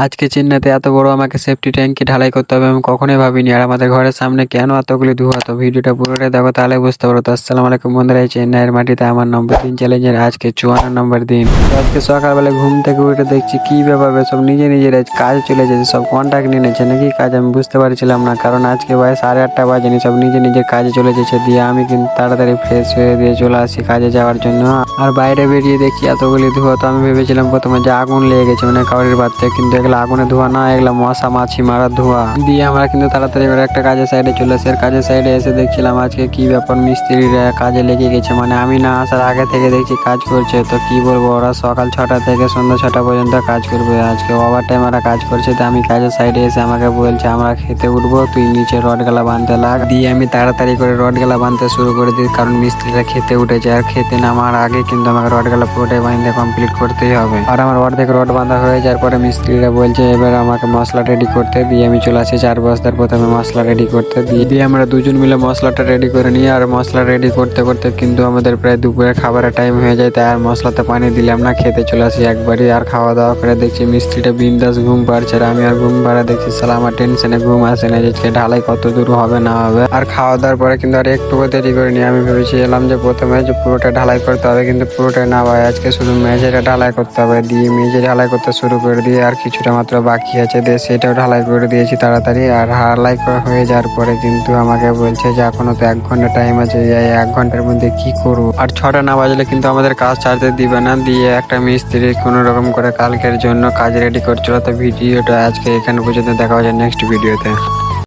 আজকে চেন্নাইতে এত বড় আমাকে সেফটি ট্যাঙ্কি ঢালাই করতে হবে আমি কখনোই ভাবিনি। আর আমাদের ঘরের সামনে কেন এতগুলি ধোঁয়া? তো ভিডিওটা পুরোটাই দেখো, তাহলে বুঝতে পারো। তো আসসালামু আলাইকুম বন্ধুরা, এই চেন্নাইয়ের মাটিতে আমার নম্বর 3 চ্যালেঞ্জের আজকে 54 নম্বর দিন। তো আজকে সকালবেলা ঘুম থেকে উঠে দেখছি কি ব্যাপার, সব নিজে নিজের আজ কাজে চলে যাচ্ছে, সব কন্ট্যাক্ট নিয়ে নিচ্ছে নাকি কাজ, আমি বুঝতে পারছিলাম না। কারণ আজকে ভাই 8:30 বাজেনি, সব নিজে নিজের কাজে চলে যাচ্ছে। দিয়ে আমি কিন্তু তাড়াতাড়ি ফ্রেশ হয়ে দিয়ে চলে আসি কাজে যাওয়ার জন্য। আর বাইরে বেরিয়ে দেখছি এতগুলি ধোঁয়া। তো আমি ভেবেছিলাম প্রথমে যে আগুন লেগে গেছে, মানে কাউরির বাচ্চা, কিন্তু এগুলো আগুনের ধোঁয়া না, এগুলো মশা মাছি মারার ধোঁয়া। দিয়ে আমরা কিন্তু তাড়াতাড়ি করে একটা কাজের সাইডে চলে আসি। আর কাজের সাইডে এসে দেখছিলাম আজকে কি ব্যাপার, মিস্ত্রিরা কাজে লেগে গেছে, মানে আমি না আসার আগে থেকে দেখছি কাজ করছে। তো কি বলবো, ওরা সকাল 6টা থেকে সন্ধ্যা 6টা পর্যন্ত কাজ করবে। আজকে ওভার টাইম ওরা কাজ করছে। তো আমি কাজের সাইডে এসে আমাকে বলছে আমরা খেতে উঠবো, তুই নিচে রড গেলা বাঁধতে লাগ। দিয়ে আমি তাড়াতাড়ি করে রড গেলা বাঁধতে শুরু করে দিই, কারণ মিস্ত্রিরা খেতে উঠেছে। আর খেতে নামার আগে কিন্তু আমাকে রড গেলা পুরোটাই বাঁধতে কমপ্লিট করতেই হবে। আর আমার অর্ধেক রড বাঁধা হয়ে যাওয়ার পরে মিস্ত্রিরা বলছে এবার আমাকে মশলা রেডি করতে। দিয়ে আমি চলে আসি 4 বস্তার প্রথমে মশলা রেডি করতে। দিয়ে আমরা দুজন মিলে মশলাটা রেডি করে নিই। আর মশলা রেডি করতে করতে কিন্তু আমাদের প্রায় দুপুরে খাবারের টাইম হয়ে যায়। তাই আর মশলাতে পানি দিলাম না, খেতে চলে আসি একবারই। আর খাওয়া দাওয়া করে দেখছি মিস্ত্রিটা বিন্দাস ঘুম পাড়ছে, আর আমি আর ঘুম পাড়া দেখছি সালা আমার টেনশনে ঘুম আসে না, যে ঢালাই কত দূর হবে না হবে। আর খাওয়া দাওয়ার পরে কিন্তু আর একটু দেরি করে নিই। আমি ভেবেছিলাম যে প্রথমে যে পুরোটা ঢালাই করতে হবে, কিন্তু পুরোটা না ভাই, আজকে শুধু মেঝেটা ঢালাই করতে হবে। দিয়ে মেঝে ঢালাই করতে শুরু করে দিয়ে আর কিছুটা মাত্র বাকি আছে, দিয়ে সেটাও ঢালাই করে দিয়েছি তাড়াতাড়ি। আর ঢালাই করা হয়ে যাওয়ার পরে কিন্তু আমাকে বলছে যে এখনো তো 1 ঘন্টা টাইম আছে, এই 1 ঘন্টার মধ্যে কি করবো। আর 6টা না বাজলে কিন্তু আমাদের কাজ ছাড়তে দিবে না। দিয়ে একটা মিস্ত্রি কোনো রকম করে কালকের জন্য কাজ রেডি করছিল। তো ভিডিওটা আজকে এখানে পর্যন্ত, দেখা হচ্ছে নেক্সট ভিডিওতে।